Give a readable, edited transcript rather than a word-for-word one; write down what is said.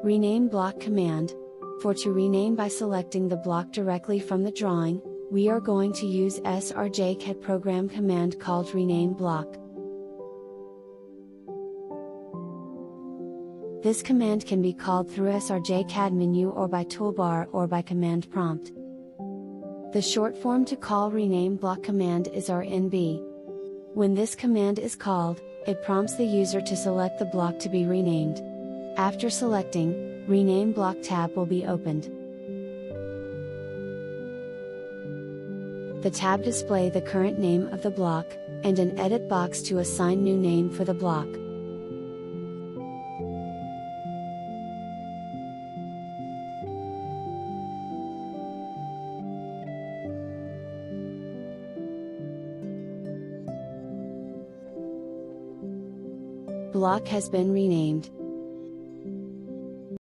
Rename block command. For to rename by selecting the block directly from the drawing, we are going to use srjcat program command called rename block. This command can be called through srjcat menu or by toolbar or by command prompt. The short form to call rename block command is rnb. When this command is called, it prompts the user to select the block to be renamed. After selecting, Rename Block tab will be opened. The tab displays the current name of the block, and an edit box to assign new name for the block. Block has been renamed.